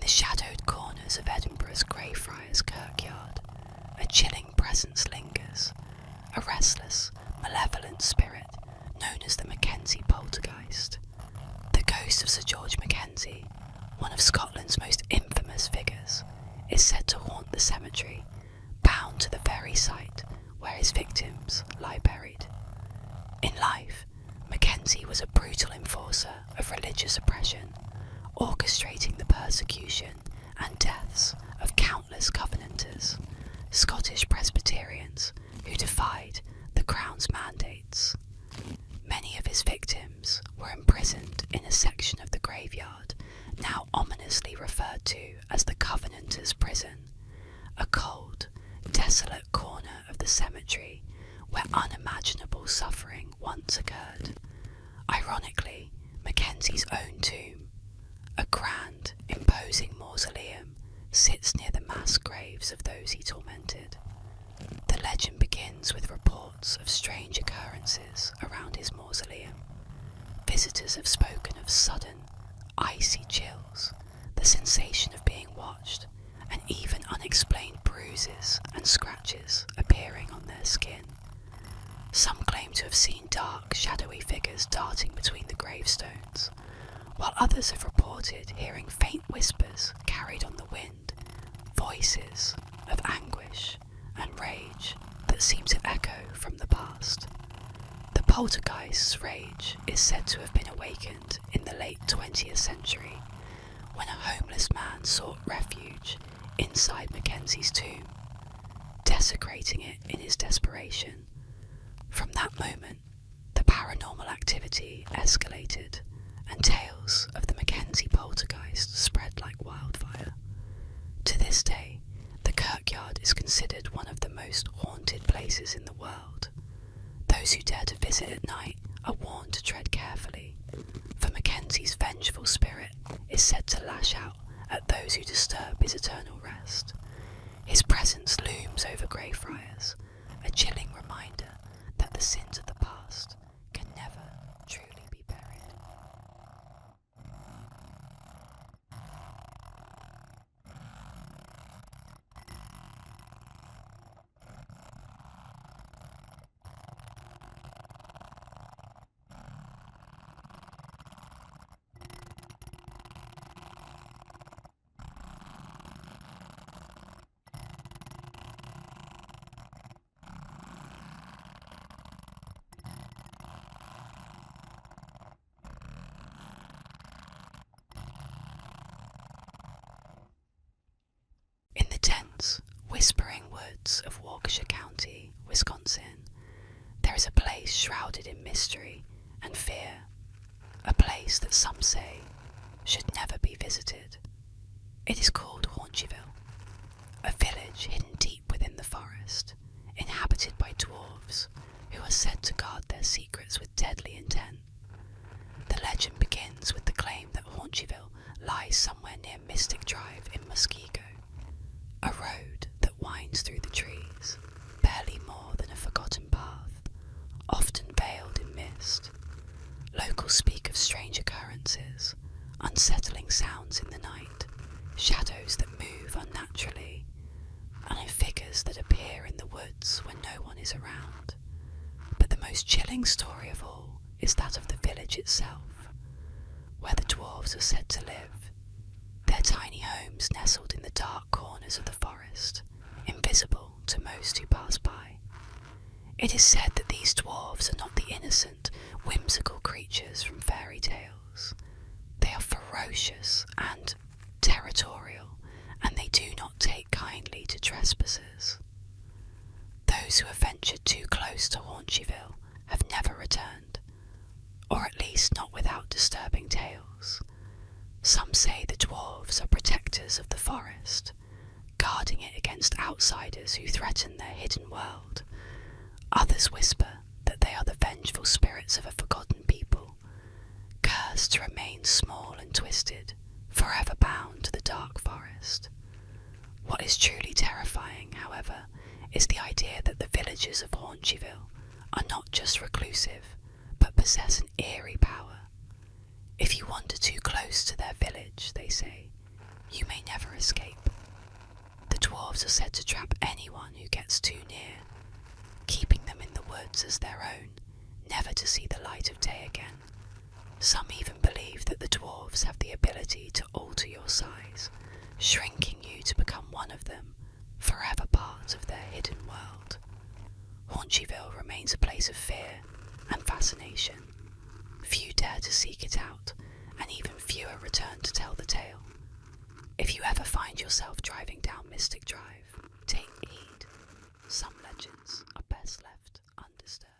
the shadowed corners of Edinburgh's Greyfriars Kirkyard, a chilling presence lingers, a restless, malevolent spirit known as the Mackenzie poltergeist. The ghost of Sir George Mackenzie, one of Scotland's most infamous figures, is said to haunt the cemetery, bound to the very site where his victims lie buried. In life, Mackenzie was a brutal enforcer of religious oppression, orchestrating the persecution and deaths of countless Covenanters, Scottish Presbyterians who defied the Crown's mandates. Many of his victims were imprisoned in a section of the graveyard now ominously referred to as the Covenanters' Prison, a cold, desolate corner of the cemetery where unimaginable suffering once occurred. Ironically, Mackenzie's own tomb, a grand, imposing mausoleum, sits near the mass graves of those he tormented. The legend begins with reports of strange occurrences around his mausoleum. Visitors have spoken of sudden, icy chills, the sensation of being watched, and even unexplained bruises and scratches appearing on their skin. Some claim to have seen dark, shadowy figures darting between the gravestones, while others have reported hearing faint whispers carried on the wind, voices of anguish and rage that seem to echo from the past. The poltergeist's rage is said to have been awakened in the late 20th century, when a homeless man sought refuge inside Mackenzie's tomb, desecrating it in his desperation. From that moment, the paranormal activity escalated, and tales of the Mackenzie poltergeist spread like wildfire. To this day, the Kirkyard is considered one of the most haunted places in the world. Those who dare to visit at night are warned to tread carefully, for Mackenzie's vengeful spirit is said to lash out at those who disturb his eternal rest. His presence looms over Greyfriars, a chilling reminder that the sins of the past can never truly be buried. In the dense, whispering woods of Waukesha County, Wisconsin, there is a place shrouded in mystery and fear, a place that some say should never be visited. It is called Haunchville, a village hidden deep within the forest, inhabited by dwarves who are said to guard their secrets with deadly intent. The legend begins with the claim that Haunchville lies somewhere near Mystic Drive in Muskego, a road that winds through the trees, barely more than a forgotten path, often veiled in mist. Locals speak of strange occurrences, unsettling sounds in the night, shadows that move unnaturally, and figures that appear in the woods when no one is around. But the most chilling story of all is that of the village itself, where the dwarves are said to live, their tiny homes nestled in the dark corners of the forest, invisible to most who pass by. It is said that these dwarves are not the innocent, whimsical creatures from fairy tales. They are ferocious and territorial, and they do not take kindly to trespassers. Those who have ventured too close to Haunchville have never returned, or at least not without disturbing tales. Some say the dwarves are protectors of the forest, guarding it against outsiders who threaten their hidden world. Others whisper that they are the vengeful spirits of a forgotten people, cursed to remain small and twisted, forever bound to the dark forest. What is truly terrifying, however, is the idea that the villagers of Haunchville are not just reclusive, but possess an eerie power. If you wander too close to their village, they say, You may never escape. The dwarves are said to trap anyone who gets too near, keeping them in the woods as their own, never to see the light of day again. Some even believe that the dwarves have the ability to alter your size, shrinking you to become one of them, forever part of their hidden world. Haunchyville remains a place of fear and fascination. Few dare to seek it out, and even fewer return to tell the tale. If you ever find yourself driving down Mystic Drive, take heed. Some legends are best left undisturbed.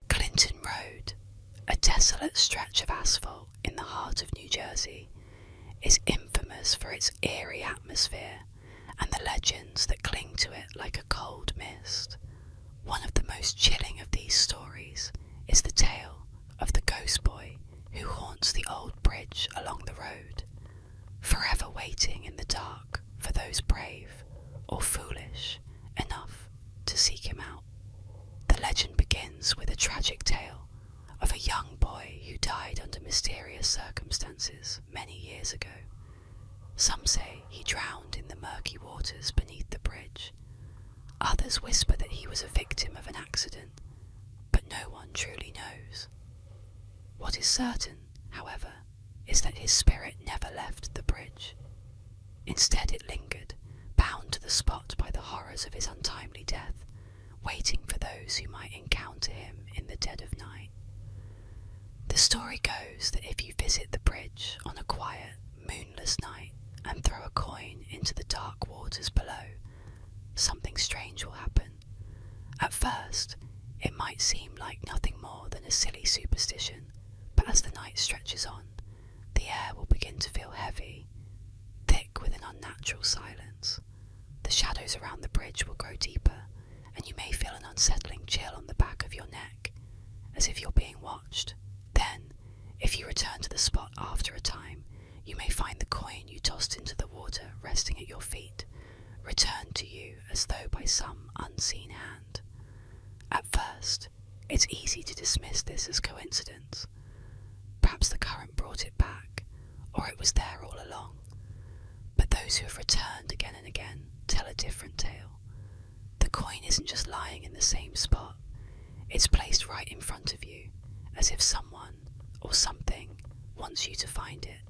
Clinton Road, a desolate stretch of asphalt in the heart of New Jersey, is infamous for its eerie atmosphere and the legends that cling to it like a cold mist. One of the most chilling of these stories is the tale of the ghost boy who haunts the old bridge along the road, forever waiting in the dark for those brave or foolish enough to seek him out. The legend begins with a tragic tale of a young boy who died under mysterious circumstances many years ago. Some say he drowned in the murky waters beneath the bridge. Others whisper that he was a victim of an accident, but no one truly knows. What is certain, however, is that his spirit never left the bridge. Instead it lingered, bound to the spot by the horrors of his untimely death, waiting for those who might encounter him in the dead of night. The story goes that if you visit the bridge on a quiet, moonless night and throw a coin into the dark waters below, something strange will happen. At first, it might seem like nothing more than a silly superstition, but as the night stretches on, the air will begin to feel heavy, thick with an unnatural silence. The shadows around the bridge will grow deeper, and you may feel an unsettling chill on the back of your neck, as if you're being watched. Then, if you return to the spot after a time, you may find the coin you tossed into the water resting at your feet, returned to you as though by some unseen hand. At first, it's easy to dismiss this as coincidence. Perhaps the current brought it back, or it was there all along. But those who have returned again and again tell a different tale. The coin isn't just lying in the same spot, it's placed right in front of you, as if someone or something wants you to find it.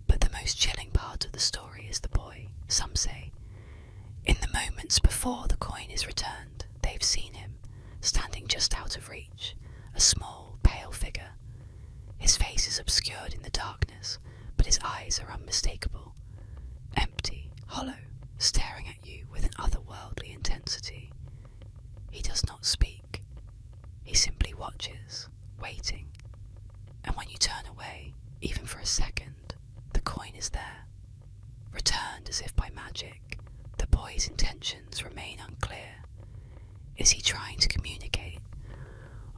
But the most chilling part of the story is the boy, some say. In the moments before the coin is returned, they've seen him, standing just out of reach, a small, pale figure. His face is obscured in the darkness, but his eyes are unmistakable. Empty, hollow, staring at you with an otherworldly intensity. He does not speak. He simply watches, waiting. And when you turn away, even for a second, the coin is there. Returned as if by magic, the boy's intentions remain unclear. Is he trying to communicate?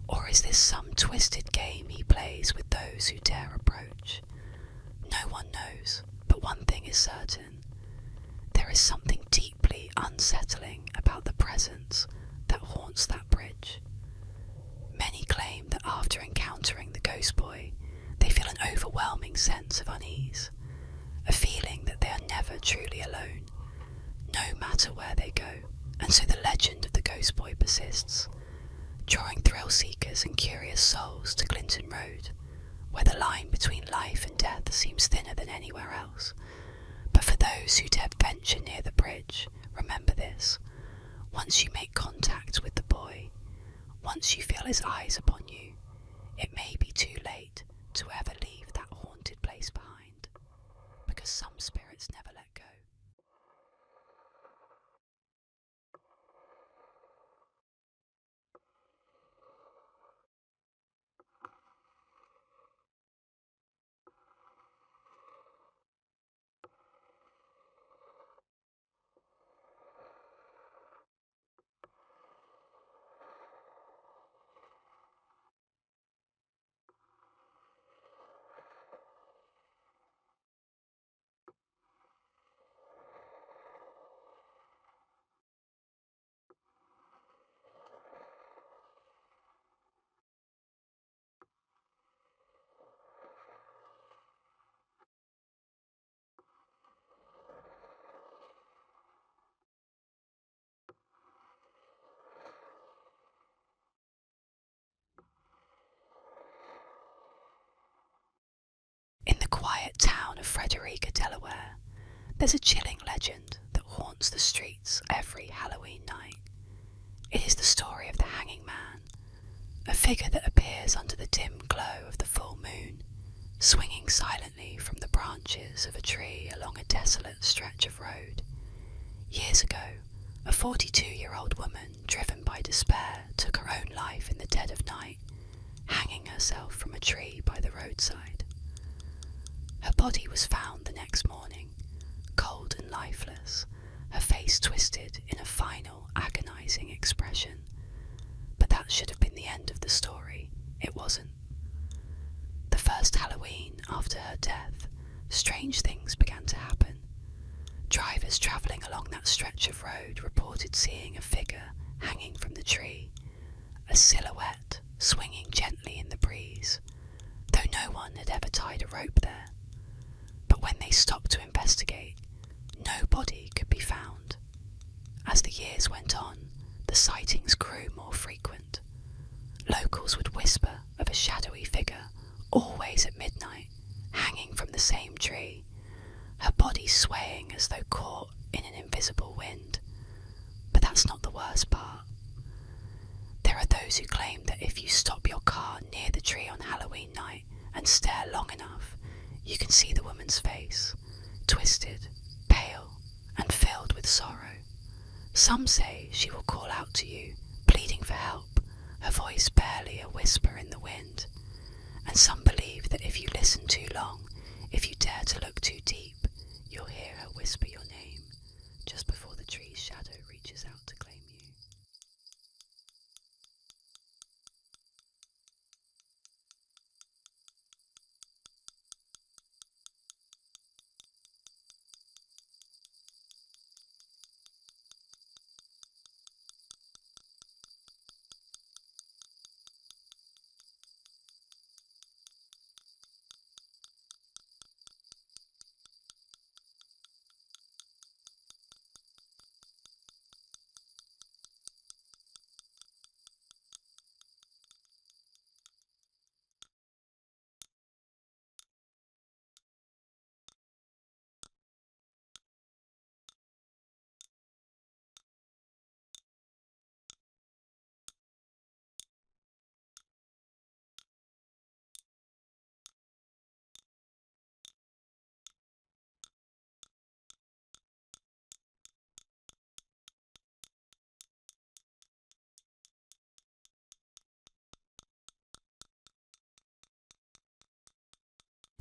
Or is this some twisted game he plays with those who dare approach? No one knows, but one thing is certain. There is something deeply unsettling about the presence that haunts that bridge. Many claim that after encountering the ghost boy, they feel an overwhelming sense of unease, a feeling that they are never truly alone, no matter where they go. And so the legend of the ghost boy persists, drawing thrill seekers and curious souls to Clinton Road, where the line between life and death seems thinner than anywhere else. But for those who dare venture near the bridge, remember this: once you make contact with the boy, once you feel his eyes upon you, it may be too late to ever leave that haunted place behind, because some spirits never let go. There's a chilling legend that haunts the streets every Halloween night. It is the story of the hanging man, a figure that appears under the dim glow of the full moon, swinging silently from the branches of a tree along a desolate stretch of road. Years ago, a 42-year-old woman, driven by despair, took her own life in the dead of night, hanging herself from a tree by the roadside. Her body was found the next morning, cold and lifeless, her face twisted in a final, agonizing expression. But that should have been the end of the story. It wasn't. The first Halloween after her death, strange things began to happen. Drivers travelling along that stretch of road reported seeing a figure hanging from the tree, a silhouette swinging gently in the breeze, though no one had ever tied a rope there. But when they stopped to investigate, no body could be found. As the years went on, the sightings grew more frequent. Locals would whisper of a shadowy figure, always at midnight, hanging from the same tree, her body swaying as though caught in an invisible wind. But that's not the worst part. There are those who claim that if you stop your car near the tree on Halloween night and stare long enough, you can see the woman's face, twisted, pale, and filled with sorrow. Some say she will call out to you, pleading for help, her voice barely a whisper in the wind. And some believe that if you listen too long, if you dare to look too deep, you'll hear her whisper your name, just before the tree's shadow reaches out to claim you.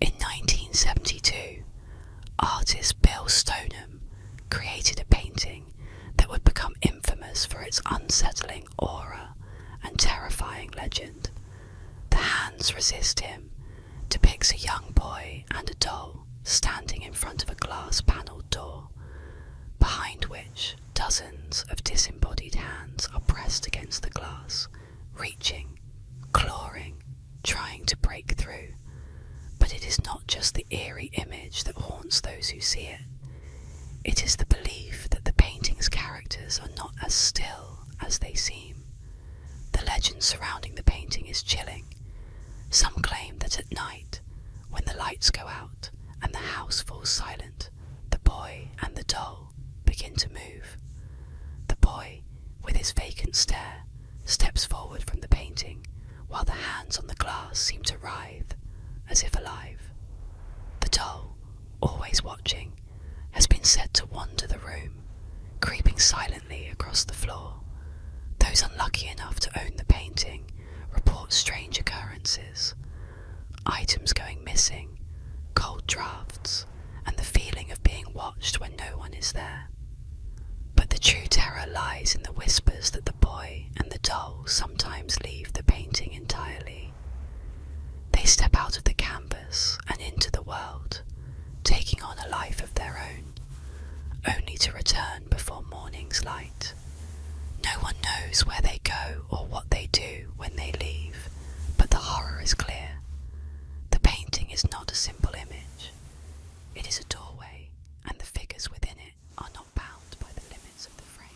In 1972, artist Bill Stoneham created a painting that would become infamous for its unsettling aura and terrifying legend. The Hands Resist Him depicts a young boy and a doll standing in front of a glass-panelled door, behind which dozens of disembodied hands are pressed against the glass, reaching, clawing, trying to break through. But it is not just the eerie image that haunts those who see it. It is the belief that the painting's characters are not as still as they seem. The legend surrounding the painting is chilling. Some claim that at night, when the lights go out and the house falls silent, the boy and the doll begin to move. The boy, with his vacant stare, steps forward from the painting, while the hands on the glass seem to writhe, as if alive. The doll, always watching, has been said to wander the room, creeping silently across the floor. Those unlucky enough to own the painting report strange occurrences. Items going missing, cold drafts, and the feeling of being watched when no one is there. But the true terror lies in the whispers that the boy and the doll sometimes leave the painting entirely. They step out of the canvas and into the world, taking on a life of their own, only to return before morning's light. No one knows where they go or what they do when they leave, but the horror is clear. The painting is not a simple image. It is a doorway, and the figures within it are not bound by the limits of the frame.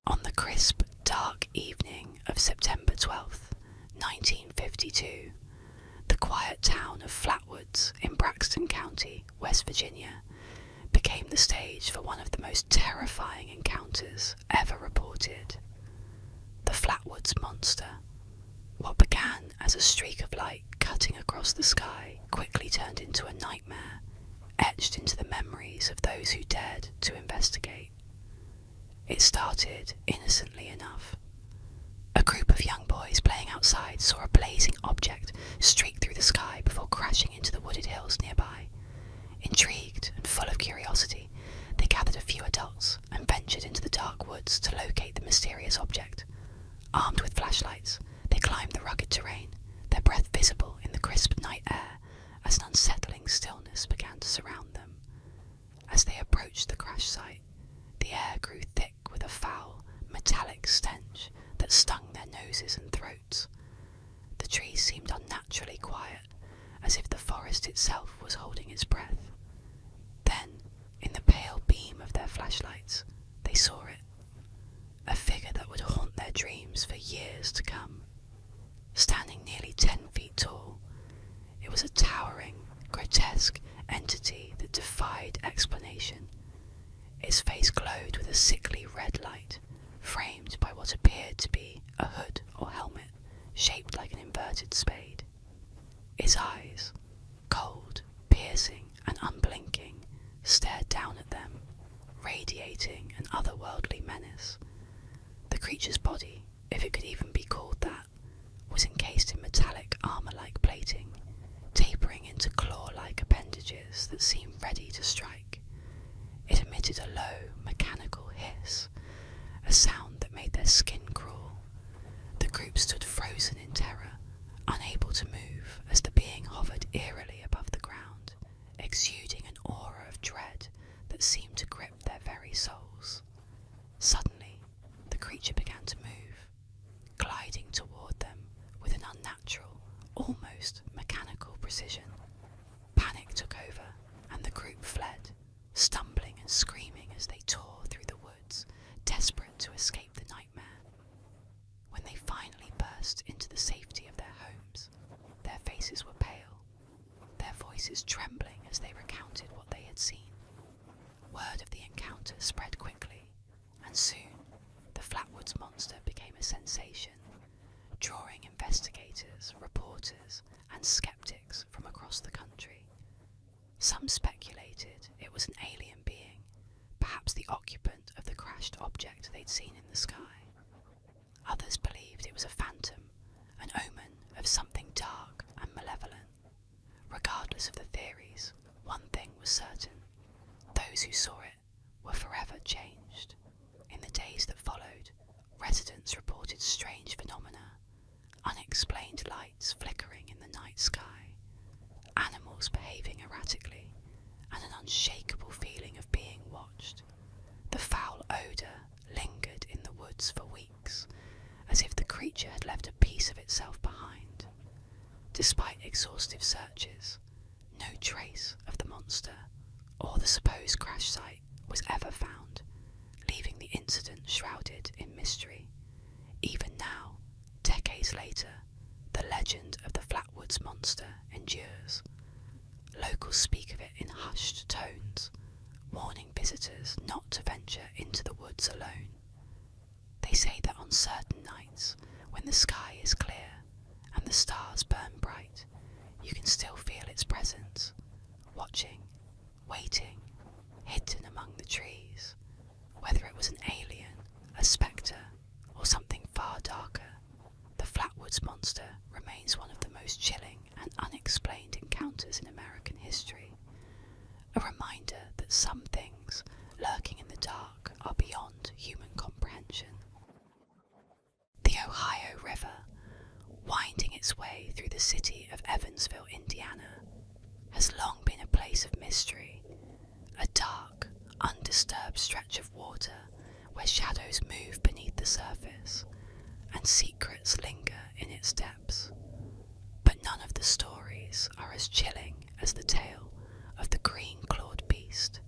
On the crisp, dark evening of September 12th, 1952, the quiet town of Flatwoods in Braxton County, West Virginia, became the stage for one of the most terrifying encounters ever reported. The Flatwoods Monster. What began as a streak of light cutting across the sky quickly turned into a nightmare, etched into the memories of those who dared to investigate. It started innocently enough. A group of young boys playing outside saw a blazing object streak through the sky before crashing into the wooded hills nearby. Intrigued and full of curiosity, they gathered a few adults and ventured into the dark woods to locate the mysterious object. Armed with flashlights, they climbed the rugged terrain, their breath visible in the crisp night air as an unsettling stillness began to surround them. As they approached the crash site, the air grew thick with a foul, metallic stench that stung their noses and throats. The trees seemed unnaturally quiet, as if the forest itself was holding its breath. Then, in the pale beam of their flashlights, they saw it. A figure that would haunt their dreams for years to come. Standing nearly 10 feet tall, it was a towering, grotesque entity that defied explanation. Its face glowed with a sickly red light, framed by what appeared to be a hood or helmet shaped like an inverted spade. Its eyes, cold, piercing, and unblinking, stared down at them, radiating an otherworldly menace. The creature's body, if it could even be called that, was encased in metallic armor-like plating, tapering into claw-like appendages that seemed ready to strike. It emitted a low, mechanical hiss, a sound that made their skin crawl. The group stood frozen in terror, unable to move as the being hovered eerily above the ground, exuding an aura of dread that seemed to grip their very souls. Suddenly, the creature began to move, gliding toward them with an unnatural, almost mechanical precision. Panic took over, and the group fled, stumbling and screaming as they tore through the woods, desperate to escape the nightmare. When they finally burst into the safety of their homes, their faces were pale, their voices trembling as they recounted what they had seen. Word of the encounter spread quickly, and soon the Flatwoods Monster became a sensation, drawing investigators, reporters, and skeptics from across the country. Some speculated it was an alien being, perhaps the occupant of the crashed object they'd seen in the sky. Others believed it was a phantom, an omen of something dark and malevolent. Regardless of the theories, one thing was certain: those who saw it were forever changed. In the days that followed, residents reported strange phenomena: unexplained lights flickering in the night sky, animals behaving erratically, and an unshakable feeling of being watched. The foul odour lingered in the woods for weeks, as if the creature had left a piece of itself behind. Despite exhaustive searches, no trace of the monster or the supposed crash site was ever found, leaving the incident shrouded in mystery. Even now, decades later, the legend of the Flatwoods Monster endures. Locals speak of it in hushed tones, warning visitors not to venture into the woods alone. They say that on certain nights, when the sky is clear and the stars burn bright, you can still feel its presence, watching, waiting, hidden among the trees. Whether it was an alien, a spectre, or something far darker, the Flatwoods Monster remains one of the most chilling and unexplained encounters in American history. A reminder that some things lurking in the dark are beyond human comprehension. The Ohio River, winding its way through the city of Evansville, Indiana, has long been a place of mystery, a dark, undisturbed stretch of water where shadows move beneath the surface and secrets linger in its depths. But none of the stories are as chilling as the tale of the green-clawed beast,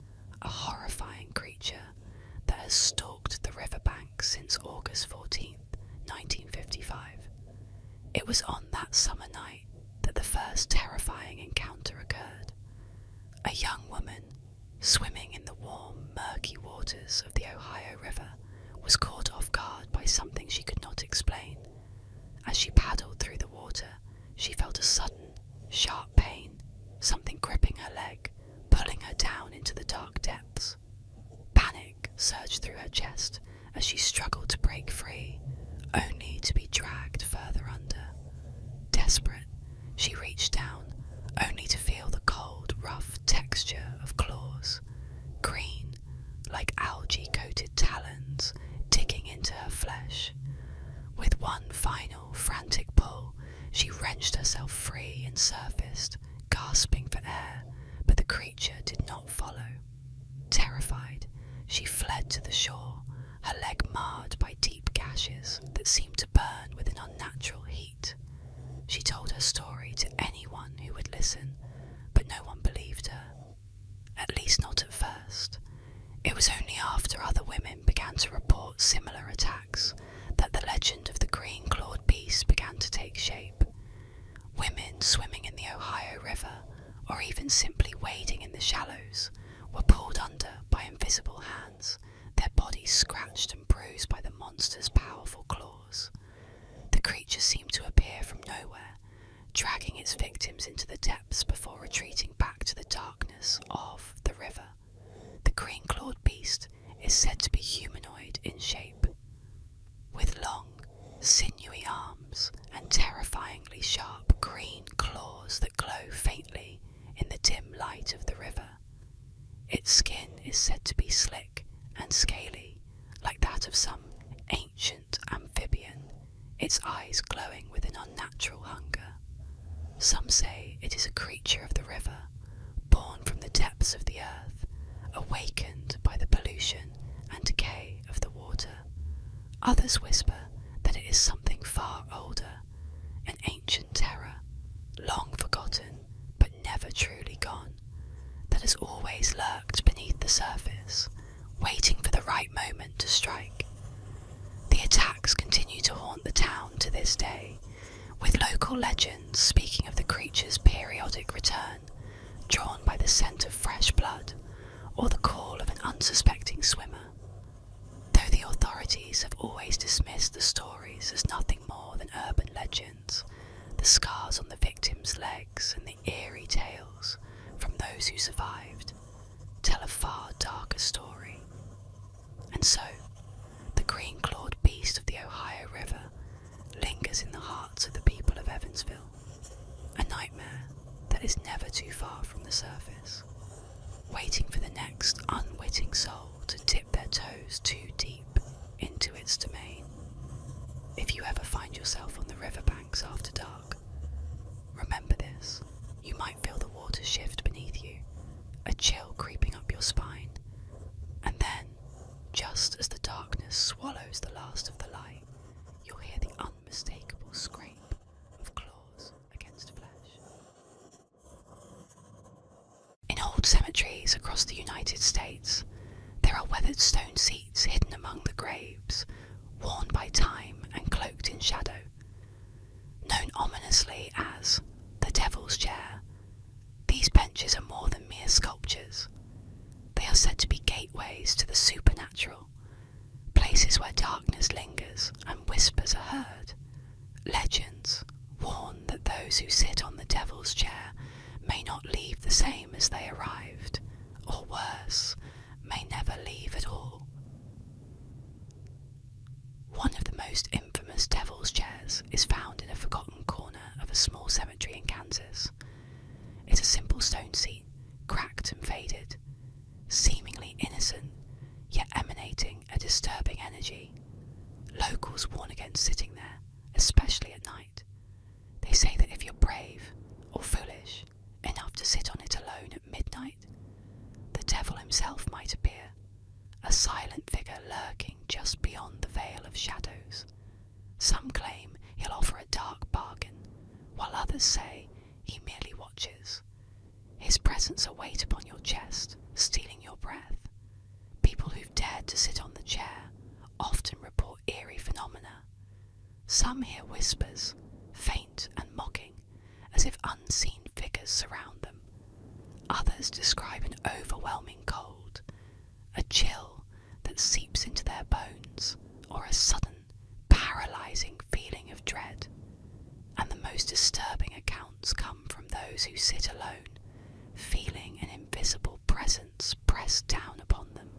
a horrifying creature that has stalked the riverbank attacks since August 14th, 1955. It was on that summer night that the first terrifying encounter occurred. A young woman, swimming in the warm, murky waters of the Ohio River, was caught off guard by something she could not explain. As she paddled through the water, she felt a sudden, sharp pain, something gripping her leg, pulling her down into the dark depths. Panic surged through her chest as she struggled to break free, only to be dragged further under. Desperate, she reached down, only to feel the cold, rough texture of claws, green, like algae-coated talons, digging into her flesh. With one final, frantic pull, she wrenched herself free and surfaced, gasping for air, but the creature did not follow. Terrified, she fled to the shore, her leg marred by deep gashes that seemed to burn with an unnatural heat. She told her story to anyone who would listen, but no one believed her. At least not at first. It was only after other women began to report similar attacks that the legend of the green-clawed beast began to take shape. Women swimming in the Ohio River, or even simply wading in the shallows, were pulled under by invisible hands, their bodies scratched and bruised by the monster's powerful claws. The creature seemed to appear from nowhere, dragging its victims into the depths before retreating back to the darkness of the river. The green-clawed beast is said to be humanoid in shape, with long, sinewy arms and terrifyingly sharp green claws that glow faintly in the dim light of the river. Its skin is said to be slick and scaly, like that of some ancient amphibian, its eyes glowing with an unnatural hunger. Some say it is a creature of the river, born from the depths of the earth, awakened by the pollution and decay of the water. Others whisper that it is something far older, an ancient terror, long forgotten but never truly gone, that has always lurked beneath the surface, waiting for the right moment to strike. The attacks continue to haunt the town to this day, with local legends speaking of the creature's periodic return, drawn by the scent of fresh blood or the call of an unsuspecting swimmer. Though the authorities have always dismissed the stories as nothing more than urban legends, the scars on the victims' legs and the eerie tales from those who survived tell a far darker story. And so, the green-clawed beast of the Ohio River lingers in the hearts of the people of Evansville, a nightmare that is never too far from the surface, waiting for the next unwitting soul to dip their toes too deep into its domain. If you ever find yourself on the riverbanks after dark, remember this. You might feel the water shift beneath you, a chill creeping up your spine, and then, just as the darkness swallows the last of the light, you'll hear the unmistakable scrape of claws against flesh. In old cemeteries across the United States, there are weathered stone seats hidden among the graves, worn by time and cloaked in shadow. Known ominously as the Devil's Chair, these benches are more than mere sculptures. They are said to be gateways to the supernatural, places where darkness lingers and whispers are heard. Legends warn that those who sit on the Devil's Chair may not leave the same as they arrived, or worse, may never leave at all. One of the most infamous Devil's Chairs is found in a forgotten corner of a small cemetery in Kansas. It's a simple stone seat, cracked and faded, seemingly innocent, yet emanating a disturbing energy. Locals warn against sitting there, especially at night. They say that if you're brave, or foolish, enough to sit on it alone at midnight, the devil himself might appear, a silent figure lurking just beyond the veil of shadows. Some claim he'll offer a dark bargain, while others say he merely watches. His presence a weight upon your chest, stealing your breath. People who've dared to sit on the chair often report eerie phenomena. Some hear whispers, faint and mocking, as if unseen figures surround them. Others describe an overwhelming cold, a chill that seeps into their bones, or a sudden, paralysing feeling of dread. And the most disturbing accounts come from those who sit alone, feeling an invisible presence pressed down upon them,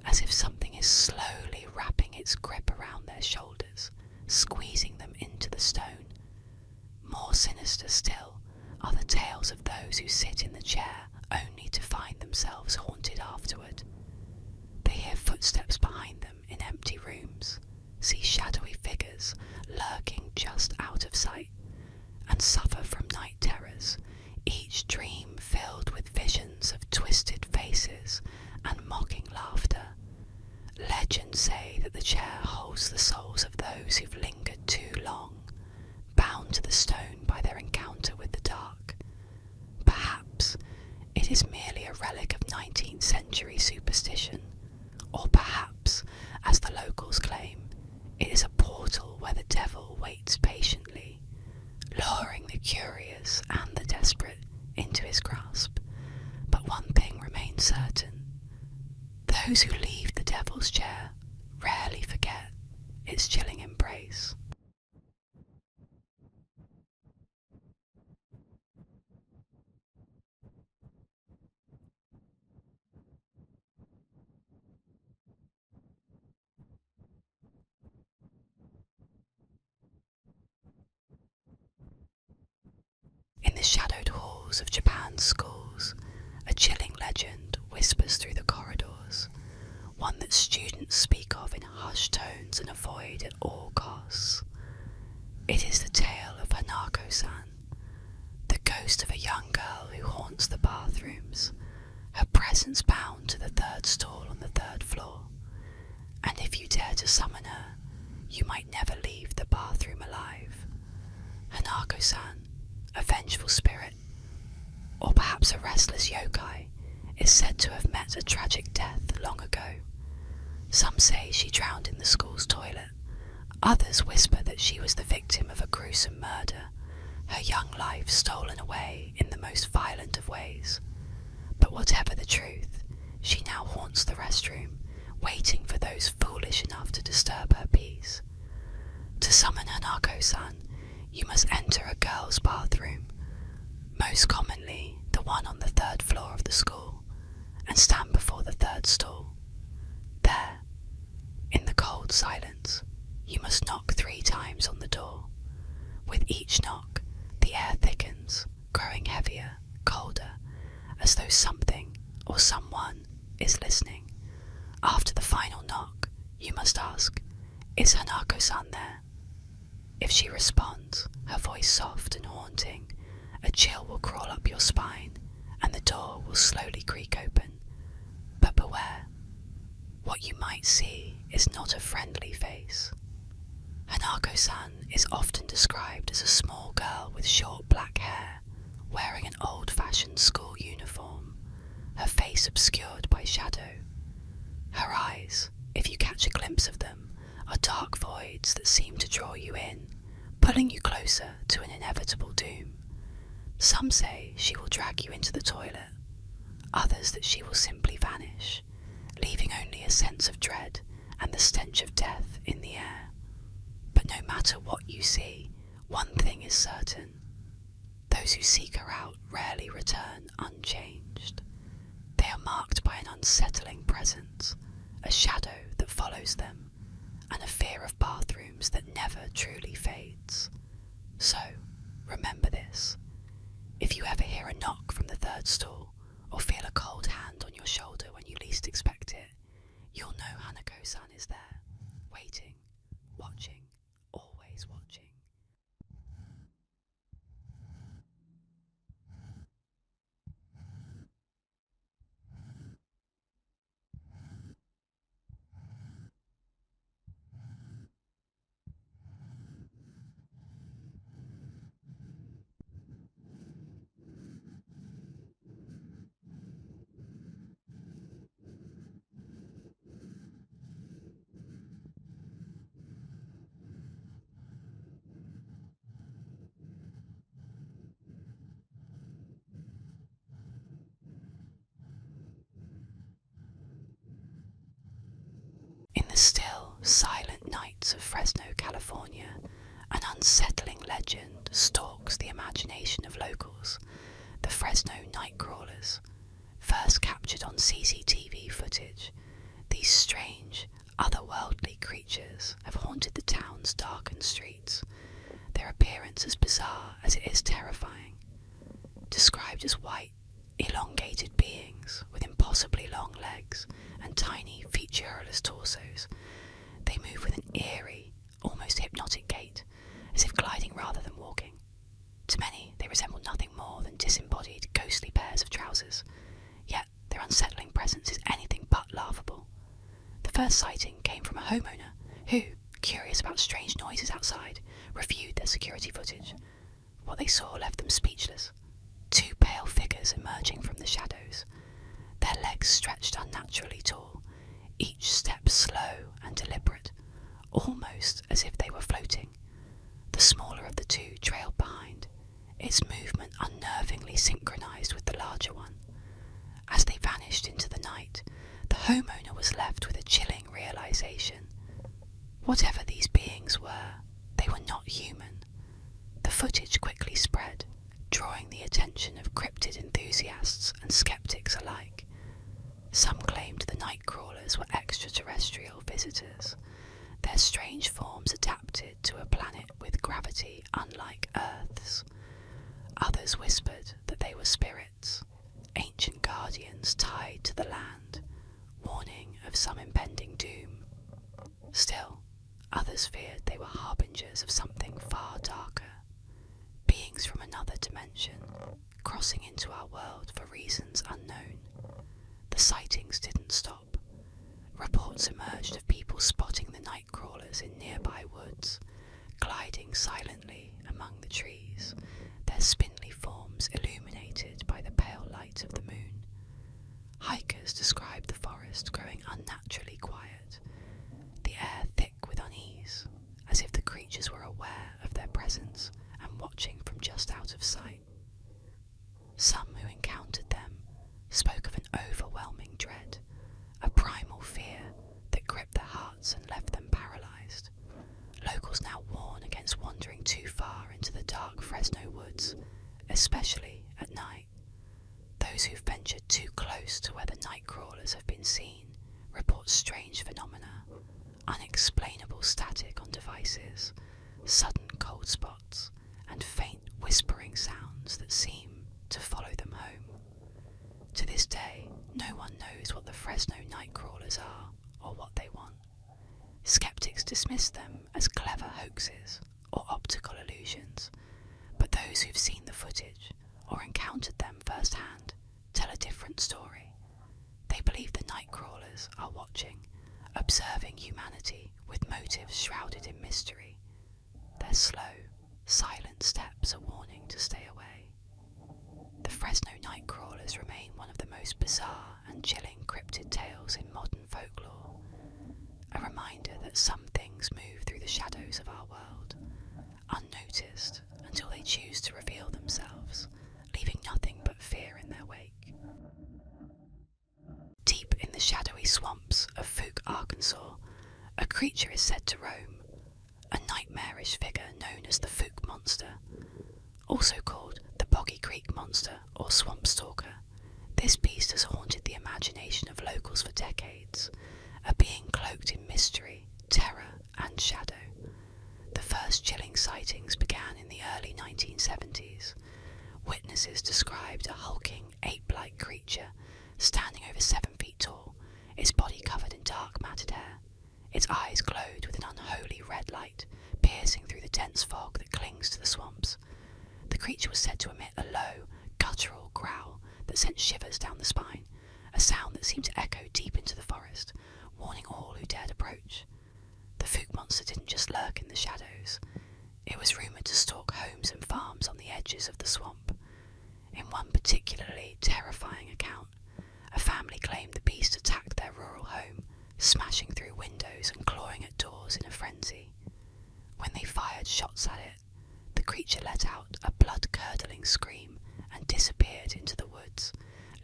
as if something is slowly wrapping its grip around their shoulders, squeezing them into the stone. More sinister still are the tales of those who sit in the chair only to find themselves haunted afterward. They hear footsteps behind them in empty rooms, see shadowy figures lurking just out of sight, and suffer from night terrors, each dream filled with visions of twisted faces and mocking laughter. Legends say that the chair holds the souls of those who've lingered too long, bound to the stone by their encounter with the dark. Perhaps it is merely a relic of 19th century superstition, or perhaps, as the locals claim, it is a portal where the devil waits patiently, luring the curious and the desperate into his grasp. But one thing remains certain: those who leave the devil's chair rarely forget its chilling embrace. In the shadowed halls of Japan's schools, a chilling legend whispers through the corridors, one that students speak of in hushed tones and avoid at all costs. It is the tale of Hanako-san, the ghost of a young girl who haunts the bathrooms, her presence bound to the third stall on the third floor, and if you dare to summon her, you might never leave the bathroom alive. Hanako-san, a vengeful spirit, or perhaps a restless yokai, is said to have met a tragic death long ago. Some say she drowned in the school's toilet. Others whisper that she was the victim of a gruesome murder, her young life stolen away in the most violent of ways. But whatever the truth, she now haunts the restroom, waiting for those foolish enough to disturb her peace. To summon Hanako-san, you must enter a girl's bathroom, most commonly the one on the third floor of the school, and stand before the third stall. There, in the cold silence, you must knock 3 times on the door. With each knock, the air thickens, growing heavier, colder, as though something or someone is listening. After the final knock, you must ask, "Is Hanako-san there?" If she responds, her voice soft and haunting, a chill will crawl up your spine, and the door will slowly creak open. But beware, what you might see is not a friendly face. Hanako-san is often described as a small girl with short black hair, wearing an old-fashioned school uniform, her face obscured by shadow. Her eyes, if you catch a glimpse of them, are dark voids that seem to draw you in, pulling you closer to an inevitable doom. Some say she will drag you into the toilet, others that she will simply vanish, leaving only a sense of dread and the stench of death in the air. But no matter what you see, one thing is certain: those who seek her out rarely return unchanged. They are marked by an unsettling presence, a shadow that follows them, and a fear of bathrooms that never truly fades. So, remember this: if you ever hear a knock from the third stall, or feel a cold hand on your shoulder when you least expect it, you'll know Hanako-san is there, waiting, watching, always watching. the still, silent nights of Fresno, California, an unsettling legend stalks the imagination of locals, the Fresno night crawlers. First captured on CCTV footage, these strange, otherworldly creatures have haunted the town's darkened streets, their appearance as bizarre as it is terrifying. Described as white, elongated beings with impossibly long legs and tiny, featureless torsos, they move with an eerie, almost hypnotic gait, as if gliding rather than walking. To many, they resemble nothing more than disembodied, ghostly pairs of trousers, yet their unsettling presence is anything but laughable. The first sighting came from a homeowner who, curious about strange noises outside, reviewed their security footage. What they saw left them speechless. Two pale figures emerging from the shadows, their legs stretched unnaturally tall, each step slow and deliberate, almost as if they were floating. The smaller of the two trailed behind, its movement unnervingly synchronized with the larger one. As they vanished into the night, the homeowner was left with a chilling realization. Whatever these beings were, they were not human. The footage quickly spread, drawing the attention of cryptid enthusiasts and skeptics alike. Some claimed the night crawlers were extraterrestrial visitors, their strange forms adapted to a planet with gravity unlike Earth's. Others whispered that they were spirits, ancient guardians tied to the land, warning of some impending doom. Still, others feared they were harbingers of something far darker, beings from another dimension, crossing into our world for reasons unknown. The sightings didn't stop. Reports emerged of people spotting the night crawlers in nearby woods, gliding silently among the trees, their spindly forms illuminated by the pale light of the moon. Hikers described the forest growing unnaturally quiet, the air thick with unease, as if the creatures were aware of their presence and watching from just out of sight. Some who encountered them spoke of an overwhelming dread, a primal fear that gripped their hearts and left them paralyzed. Locals now warn against wandering too far into the dark Fresno woods, especially at night. Those who've ventured too close to where the night crawlers have been seen report strange phenomena, unexplainable static on devices, sudden cold spots, and faint whispering sounds that seem to follow them home. To this day, no one knows what the Fresno night crawlers are or what they want. Skeptics dismiss them as clever hoaxes or optical illusions, but those who've seen the footage or encountered them firsthand tell a different story. They believe the night crawlers are watching, observing humanity with motives shrouded in mystery. Their slow, silent steps are warning to stay away. The Fresno night crawlers remain one of the most bizarre and chilling cryptid tales in modern folklore, a reminder that some things move through the shadows of our world, unnoticed until they choose to reveal themselves, leaving nothing but fear in their wake. Deep in the shadowy swamps of Fuke, Arkansas, a creature is said to roam, a nightmarish figure known as the Fuke Monster, also called the Boggy Creek Monster or Swamp Stalker. This beast has haunted the imagination of locals for decades, a being cloaked in mystery, terror, and shadow. The first chilling sightings began in the early 1970s. Witnesses described a hulking, ape-like creature standing over 7 feet tall, its body covered in dark matted hair. Its eyes glowed with an unholy red light, piercing through the dense fog that clings to the swamps. The creature was said to emit a low, guttural growl that sent shivers down the spine, a sound that seemed to echo deep into the forest, warning all who dared approach. The Fuke Monster didn't just lurk in the shadows. It was rumoured to stalk homes and farms on the edges of the swamp. In one particularly terrifying account, a family claimed the beast attacked their rural home, smashing through windows and clawing at doors in a frenzy. When they fired shots at it, the creature let out a blood-curdling scream and disappeared into the woods,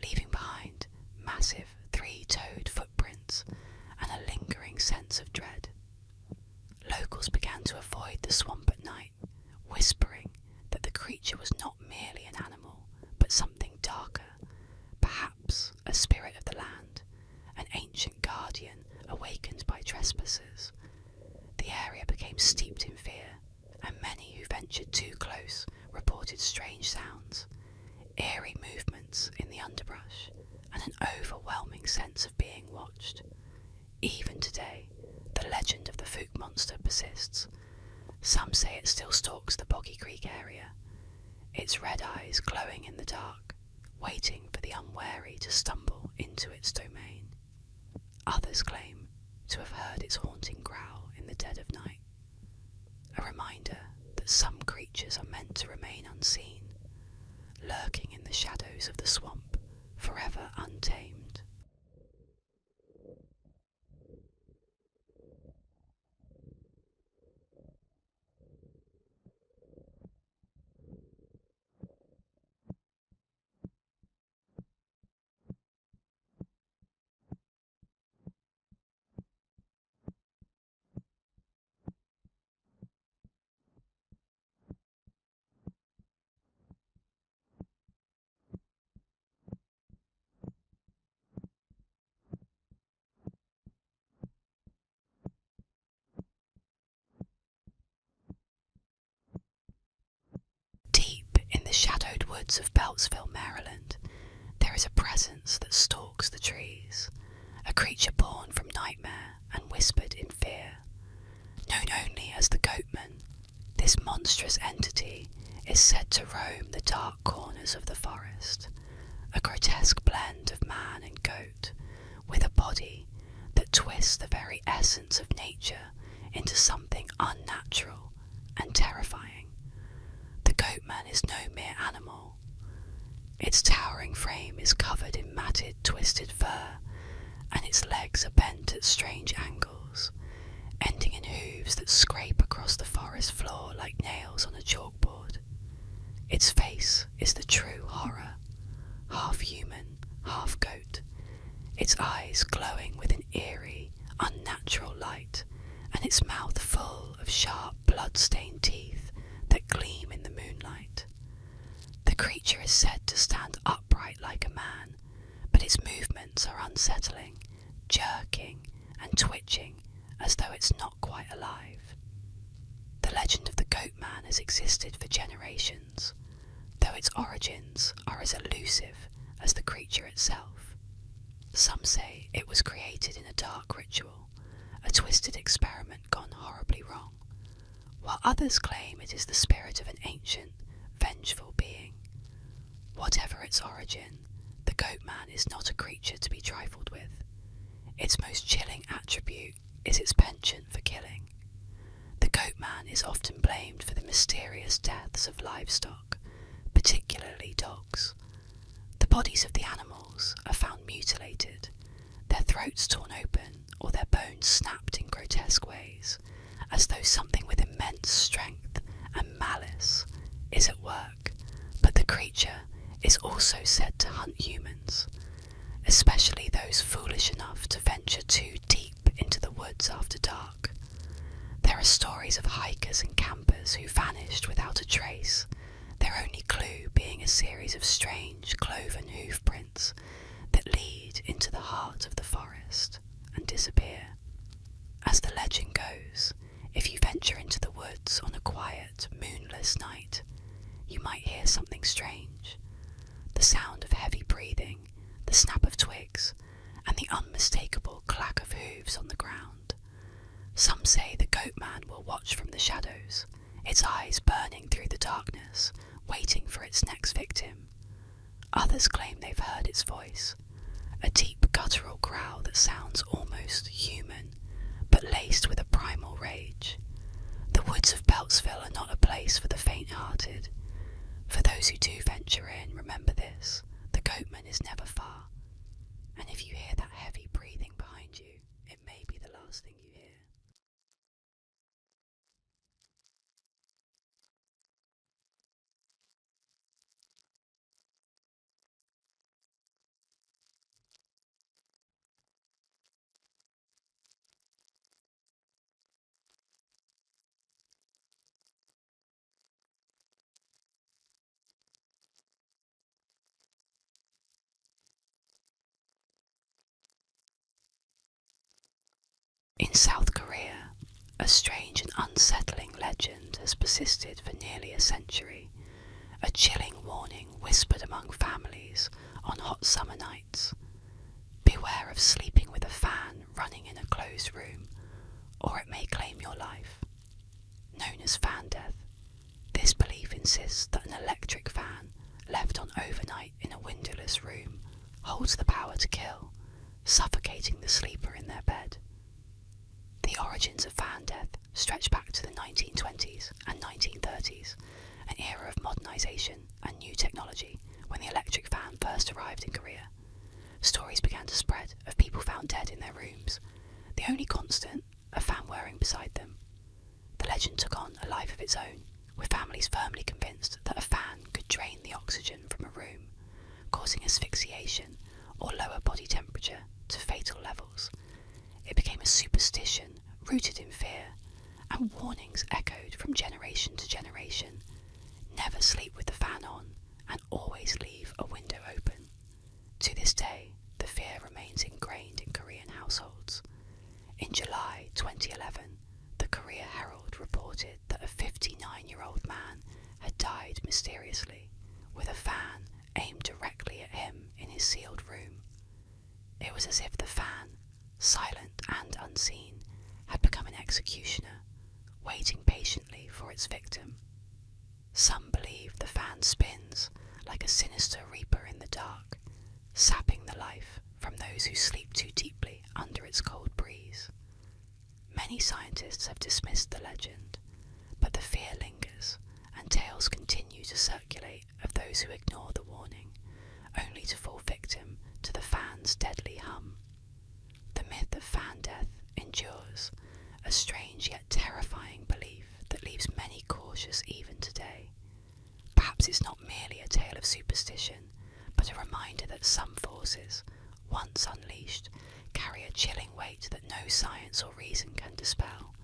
leaving behind massive 3-toed footprints and a lingering sense of dread. Locals began to avoid the swamp at night, whispering that the creature was not merely an animal, but something darker, perhaps a spirit of the land, an ancient guardian awakened by trespassers. The area became steeped in fear, and many who ventured too close reported strange sounds, eerie movements in the underbrush, and an overwhelming sense of being watched. Even today, the legend of the Fook monster persists. Some say it still stalks the Boggy Creek area, its red eyes glowing in the dark, waiting for the unwary to stumble into its domain. Others claim to have heard its haunting growl in the dead of night, a reminder that some creatures are meant to remain unseen, lurking in the shadows of the swamp, forever untamed. Deep in the shadowed woods of Beltsville, Maryland, there is a presence that stalks the trees, a creature born from nightmare and whispered in fear. Known only as the Goatman, this monstrous entity is said to roam the dark corners of the forest, a grotesque blend of man and goat, with a body that twists the very essence of nature into something unnatural and terrifying. The Goatman is no mere animal. Its towering frame is covered in matted, twisted fur, and its legs are bent at strange angles, ending in hooves that scrape across the forest floor like nails on a chalkboard. Its face is the true horror, half human, half goat, its eyes glowing with an eerie, unnatural light, and its mouth full of sharp, blood-stained teeth that gleam in the moonlight. The creature is said to stand upright like a man, but its movements are unsettling, jerking and twitching as though it's not quite alive. The legend of the Goatman has existed for generations, though its origins are as elusive as the creature itself. Some say it was created in a dark ritual, a twisted experiment gone horribly wrong, while others claim it is the spirit of an ancient, vengeful being. Whatever its origin, the Goatman is not a creature to be trifled with. Its most chilling attribute is its penchant for killing. The Goatman is often blamed for the mysterious deaths of livestock, particularly dogs. The bodies of the animals are found mutilated, their throats torn open or their bones snapped in grotesque ways, as though something with immense strength and malice is at work. But the creature is also said to hunt humans, especially those foolish enough to venture too deep into the woods after dark. There are stories of hikers and campers who vanished without a trace, their only clue being a series of strange cloven hoof prints that lead into the heart of the forest and disappear. As the legend goes, if you venture into the woods on a quiet, moonless night, you might hear something strange. The sound of heavy breathing, the snap of twigs, and the unmistakable clack of hooves on the ground. Some say the Goatman will watch from the shadows, its eyes burning through the darkness, waiting for its next victim. Others claim they've heard its voice, a deep guttural growl that sounds almost human, but laced with a primal rage. The woods of Beltsville are not a place for the faint-hearted. For those who do venture in, remember this: the Goatman is never far, and if you hear that heavy breathing behind you, it may be the last thing you hear. In South Korea, a strange and unsettling legend has persisted for nearly a century, a chilling warning whispered among families on hot summer nights. Beware of sleeping with a fan running in a closed room, or it may claim your life. Known as fan death, this belief insists that an electric fan left on overnight in a windowless room holds the power to kill, suffocating the sleeper in their bed. The origins of fan death stretch back to the 1920s and 1930s, an era of modernisation and new technology when the electric fan first arrived in Korea. Stories began to spread of people found dead in their rooms, the only constant a fan whirring beside them. The legend took on a life of its own, with families firmly convinced that a fan could drain the oxygen from a room, causing asphyxiation or lower body temperature to fatal levels. It became a superstition rooted in fear, and warnings echoed from generation to generation. Never sleep with the fan on, and always leave a window open. To this day, the fear remains ingrained in Korean households. In July 2011, the Korea Herald reported that a 59-year-old man had died mysteriously, with a fan aimed directly at him in his sealed room. It was as if the fan, silent and unseen, had become an executioner, waiting patiently for its victim. Some believe the fan spins like a sinister reaper in the dark, sapping the life from those who sleep too deeply under its cold breeze. Many scientists have dismissed the legend, but the fear lingers, and tales continue to circulate of those who ignore the warning, only to fall victim to the fan's deadly hum. The myth of fan death endures, a strange yet terrifying belief that leaves many cautious even today. Perhaps it's not merely a tale of superstition, but a reminder that some forces, once unleashed, carry a chilling weight that no science or reason can dispel.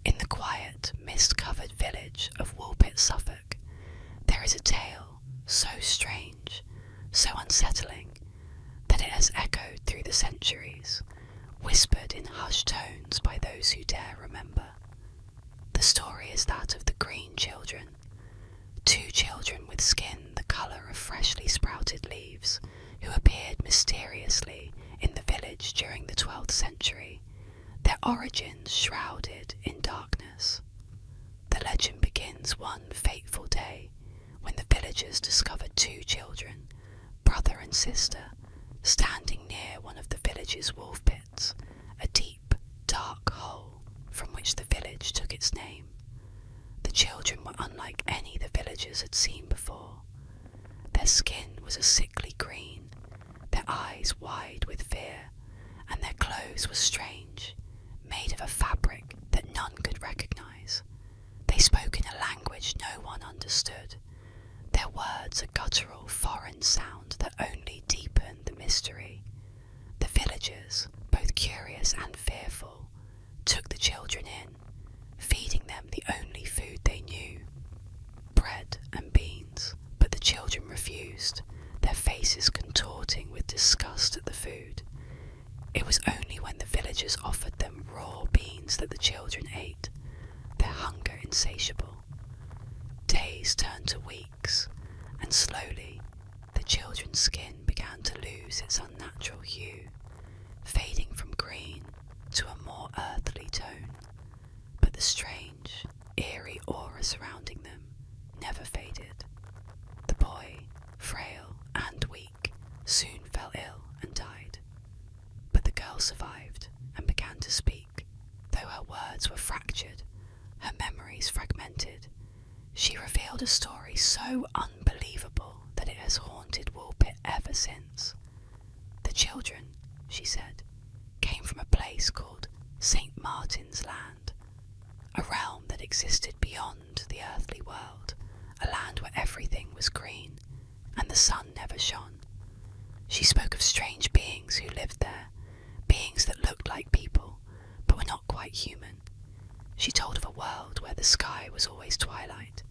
In the quiet, mist-covered village of Woolpit, Suffolk, there is a tale so strange, so unsettling, that it has echoed through the centuries, whispered in hushed tones by those who dare remember. The story is that of the Green Children, 2 children with skin the colour of freshly sprouted leaves, who appeared mysteriously in the village during the 12th century, their origins shrouded in darkness. The legend begins one fateful day when the villagers discovered 2 children, brother and sister, standing near one of the village's wolf pits, a deep, dark hole from which the village took its name. The children were unlike any the villagers had seen before. Their skin was a sickly green, their eyes wide with fear, and their clothes were strange, made of a fabric that none could recognize. They spoke in a language no one understood, their words a guttural foreign sound that only deepened the mystery. The villagers, both curious and fearful, took the children in, feeding them the only food they knew, bread and beans, but the children refused, their faces contorting with disgust at the food. It was only when the villagers offered them raw beans that the children ate, their hunger insatiable. Days turned to weeks, and slowly the children's skin began to lose its unnatural hue, fading from green to a more earthly tone. But the strange, surrounding them never faded. The boy, frail and weak, soon fell ill and died. But the girl survived and began to speak. Though her words were fractured, her memories fragmented, she revealed a story so unbelievable that it has haunted Woolpit ever since. The children, she said, came from a place called St. Martin's Land, a realm that existed beyond the earthly world, a land where everything was green and the sun never shone. She spoke of strange beings who lived there, beings that looked like people but were not quite human. She told of a world where the sky was always twilight,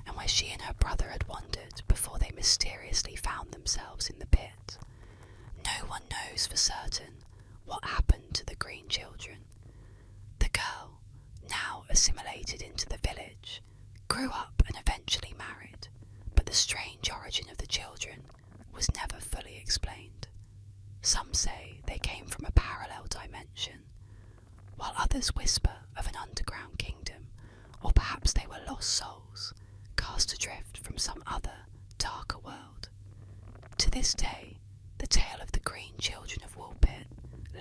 and where she and her brother had wandered before they mysteriously found themselves in the pit. No one knows for certain what happened to the green children. The girl, now assimilated into the village, grew up and eventually married, but the strange origin of the children was never fully explained. Some say they came from a parallel dimension, while others whisper of an underground kingdom, or perhaps they were lost souls, cast adrift from some other, darker world. To this day, the tale of the green children of Woolpit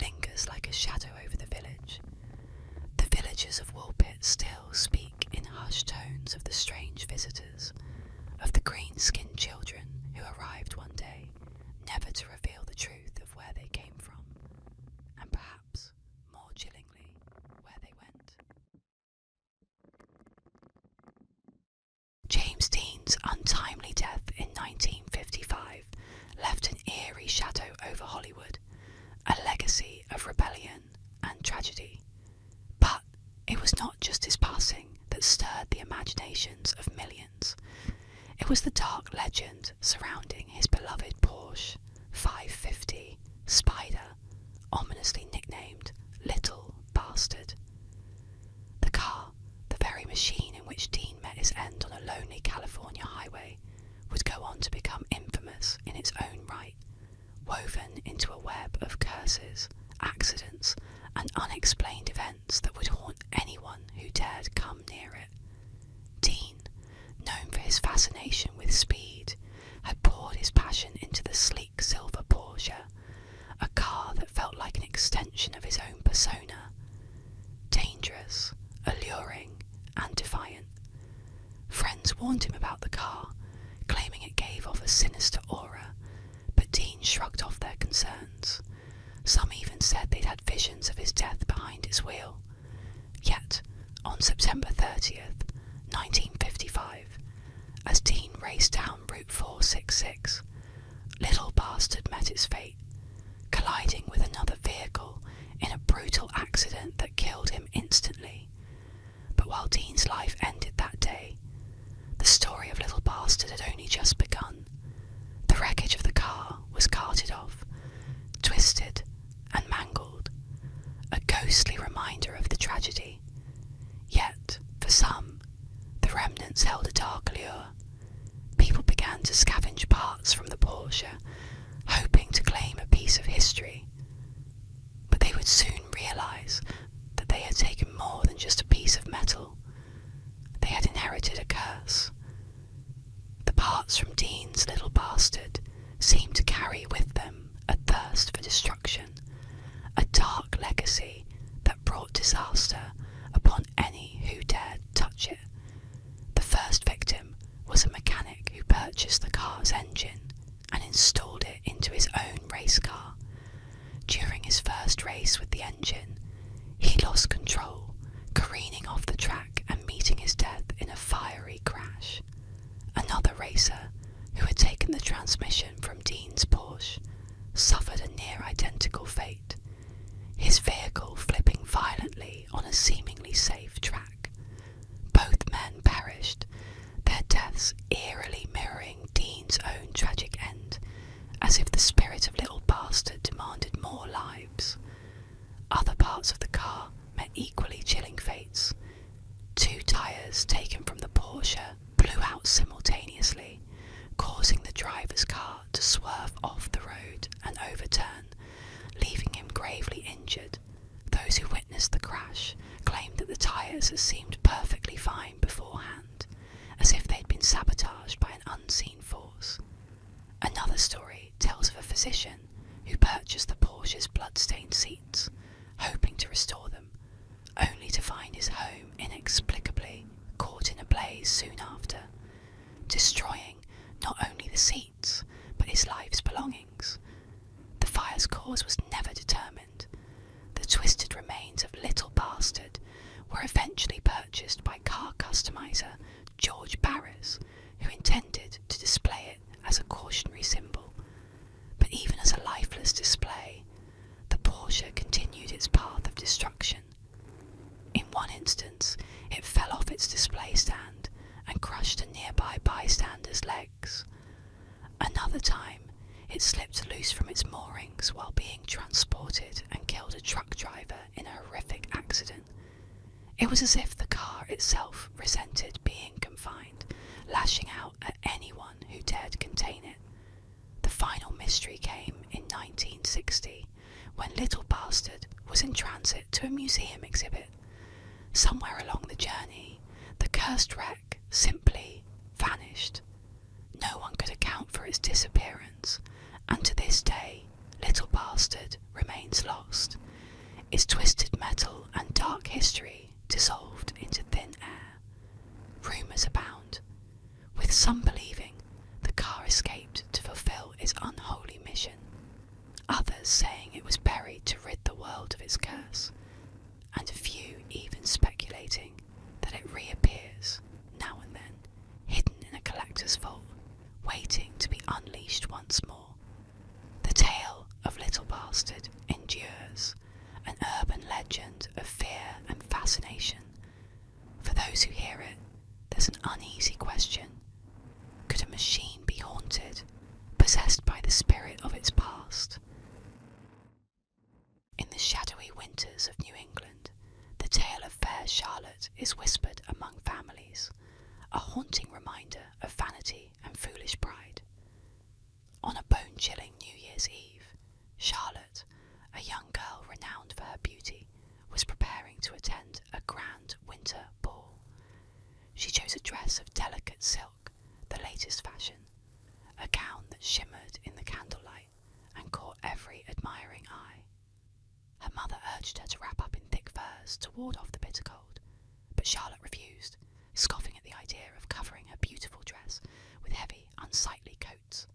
lingers like a shadow over the village. The villagers of Woolpit still speak in hushed tones of the strange visitors, of the green-skinned children who arrived one day, never to reveal the truth of where they came from, and perhaps, more chillingly, where they went. James Dean's untimely death in 1955 left an eerie shadow over Hollywood, a legacy of rebellion and tragedy. But it was not just his passing that stirred the imaginations of millions. It was the dark legend surrounding his beloved Porsche 550 Spider, ominously nicknamed Little Bastard. The car, the very machine in which Dean met his end on a lonely California highway, would go on to become infamous in its own right, woven into a web of curses, accidents, and unexplained events that would haunt anyone who dared come near it. Dean, known for his fascination with speed, had poured his passion into the sleek silver Porsche, a car that felt like an extension of his own persona. Dangerous, alluring, and defiant. Friends warned him about the car, claiming it gave off a sinister aura, but Dean shrugged off their concerns. Some even said they'd had visions of his death behind his wheel. Yet, on September 30th, 1955, as Dean raced down Route 466, Little Bastard met its fate, colliding with another vehicle in a brutal accident that killed him instantly. But while Dean's life ended that day, the story of Little Bastard had only just begun. The wreckage of the car was carted off, twisted and mangled, a ghostly reminder of the tragedy. Yet, for some, the remnants held a dark allure. People began to scavenge parts from the Porsche, hoping to claim a piece of history. But they would soon realise that they had taken more than just a piece of metal. They had inherited a curse. The parts from Dean's Little Bastard seemed to carry with them a thirst for destruction, a dark legacy that brought disaster upon any who dared touch it. The first victim was a mechanic who purchased the car's engine and installed it into his own race car. During his first race with the engine, he lost control, careening off the track and meeting his death in a fiery crash. Another racer, who had taken the transmission from Dean's Porsche, suffered a near-identical fate, his vehicle flipping violently on a seemingly safe track. Both men perished, their deaths eerily mirroring Dean's own tragic end, as if the spirit of Little Bastard demanded more lives. Other parts of the car met equally chilling fates. 2 tyres taken from the Porsche blew out simultaneously, causing the driver's car to swerve off the road and overturn, leaving him gravely injured. Those who witnessed the crash claimed that the tyres had seemed perfectly fine beforehand, sabotaged by an unseen force. Another story tells of a physician who purchased the Porsche's blood-stained seats, hoping to restore them, only to find his home inexplicably caught in a blaze soon after, destroying not only the seats, but his life's belongings. The fire's cause was never determined. The twisted remains of Little Bastard were eventually purchased by car customizer George Barris, who intended to display it as a cautionary symbol. But even as a lifeless display, the Porsche continued its path of destruction. In one instance, it fell off its display stand and crushed a nearby bystander's legs. Another time, it slipped loose from its moorings while being transported and killed a truck driver in a horrific accident. It was as if the car itself resented being confined, lashing out at anyone who dared contain it. The final mystery came in 1960, when Little Bastard was in transit to a museum exhibit. Somewhere along the journey, the cursed wreck simply vanished. No one could account for its disappearance, and to this day, Little Bastard remains lost, its twisted metal and dark history dissolved into thin air. Rumours abound, with some believing the car escaped to fulfill its unholy mission, others saying it was buried to rid the world of its curse, and a few even speculating that it reappears now and then, hidden in a collector's vault, waiting to be unleashed once more. The tale of Little Bastard endures, an urban legend of fear and fascination. For those who hear it, there's an uneasy question. Could a machine be haunted, possessed by the spirit of its past? In the shadowy winters of New England, the tale of fair Charlotte is whispered among families, a haunting reminder of vanity and foolish pride. On a bone-chilling New Year's Eve, Charlotte, a young girl renowned for her beauty, was preparing to attend a grand winter ball. She chose a dress of delicate silk, the latest fashion, a gown that shimmered in the candlelight and caught every admiring eye. Her mother urged her to wrap up in thick furs to ward off the bitter cold, but Charlotte refused, scoffing at the idea of covering her beautiful dress with heavy, unsightly coats.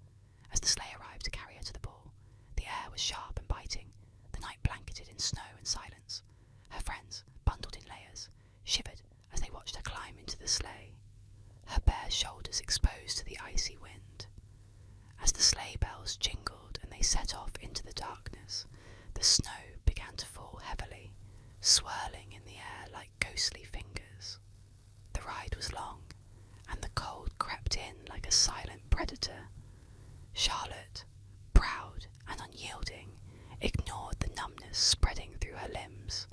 As the sleigh arrived to carry her to the ball, the air was sharp and biting, the night blanketed in snow and silence. Her friends, bundled in layers, shivered as they watched her climb into the sleigh, her bare shoulders exposed to the icy wind. As the sleigh bells jingled and they set off into the darkness, the snow began to fall heavily, swirling in the air like ghostly fingers. The ride was long, and the cold crept in like a silent predator. Charlotte, proud and unyielding, ignored the numbness spreading through her limbs,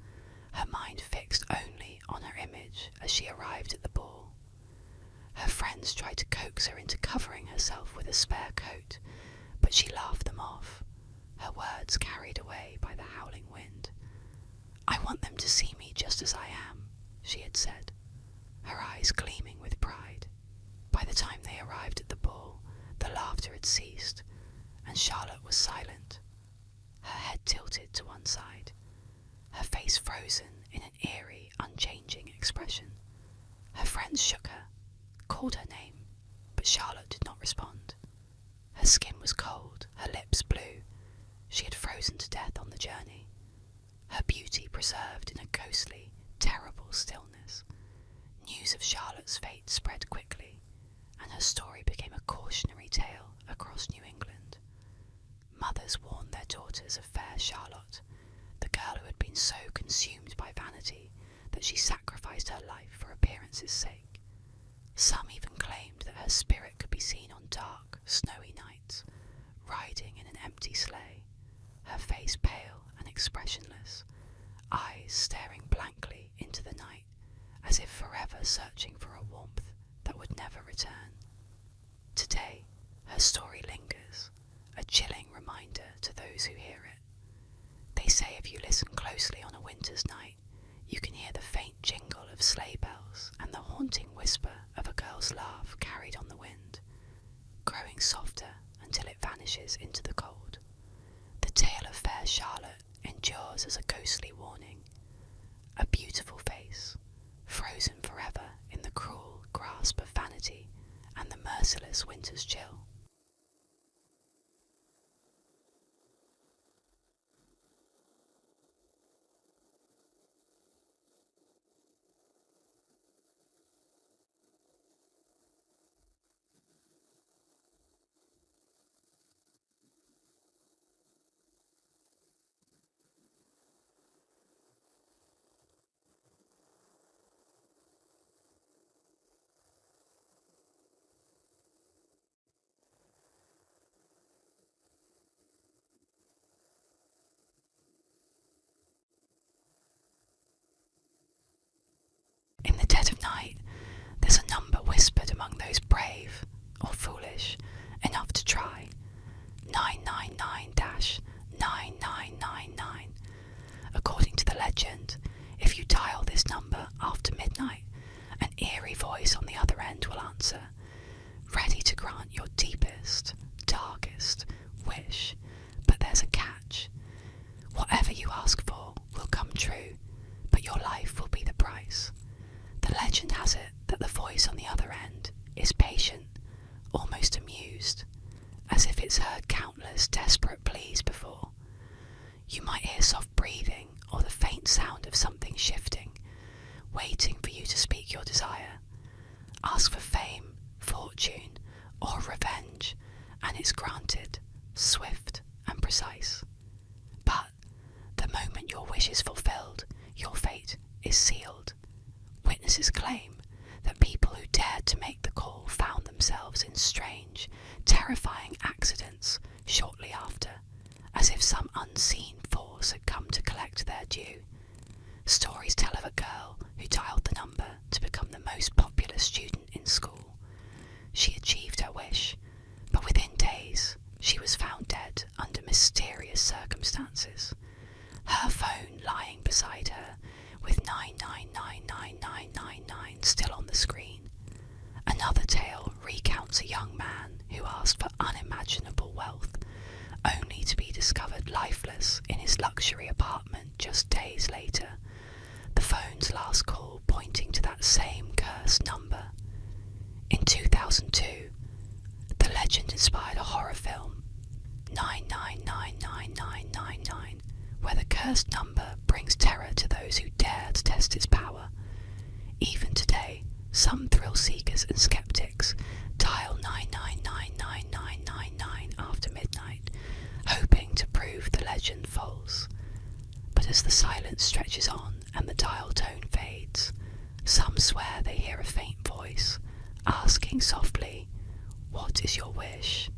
her mind fixed only on her image as she arrived at the ball. Her friends tried to coax her into covering herself with a spare coat, but she laughed them off, her words carried away by the howling wind. "I want them to see me just as I am," she had said, her eyes gleaming with pride. By the time they arrived at the ball, the laughter had ceased, and Charlotte was silent, her head tilted to one side, her face frozen in an eerie, unchanging expression. Her friends shook her, called her name, but Charlotte did not respond. Her skin was cold, her lips blue. She had frozen to death on the journey, her beauty preserved in a ghostly, terrible stillness. News of Charlotte's fate spread quickly, and her story became a cautionary tale across New England. Mothers warned their daughters of fair Charlotte, the girl who had been so consumed by vanity that she sacrificed her life for appearance's sake. Some even claimed that her spirit could be seen on dark, snowy nights, riding in an empty sleigh, her face pale and expressionless, eyes staring blankly into the night, as if forever searching for a warmth that would never return. Today, her story lingers, a chilling reminder to those who hear it. They say if you listen closely on a winter's night, you can hear the faint jingle of sleigh bells and the haunting whisper of a girl's girl's laugh carried on the wind, growing softer until it vanishes into the cold. The tale of fair Charlotte endures as a ghostly warning, a beautiful face, frozen forever in the cruel grasp of vanity and the merciless winter's chill. In the dead of night, there's a number whispered among those brave, or foolish, enough to try. 999-9999. According to the legend, if you dial this number after midnight, an eerie voice on the other end will answer, ready to grant your deepest, darkest wish. But there's a catch. Whatever you ask for will come true, but your life will be the price. The legend has it that the voice on the other end is patient, almost amused, as if it's heard countless desperate pleas before. You might hear soft breathing or the faint sound of something shifting, waiting for you to speak your desire. Ask for fame, fortune, or revenge, and it's granted, swift and precise. But the moment your wish is fulfilled, your fate is sealed. Witnesses claim that people who dared to make the call found themselves in strange, terrifying accidents shortly after, as if some unseen force had come to collect their due. Stories tell of a girl who dialed the number to become the most popular student in school. She achieved her wish, but within days she was found dead under mysterious circumstances. Her phone lying beside her, with 9999999 still on the screen. Another tale recounts a young man who asked for unimaginable wealth, only to be discovered lifeless in his luxury apartment just days later, the phone's last call pointing to that same cursed number. In 2002, the legend inspired a horror film, 9999999, where the cursed number brings terror to those who dare to test its power. Even today, some thrill seekers and skeptics dial 9999999 after midnight, hoping to prove the legend false. But as the silence stretches on and the dial tone fades, some swear they hear a faint voice asking softly, "What is your wish?"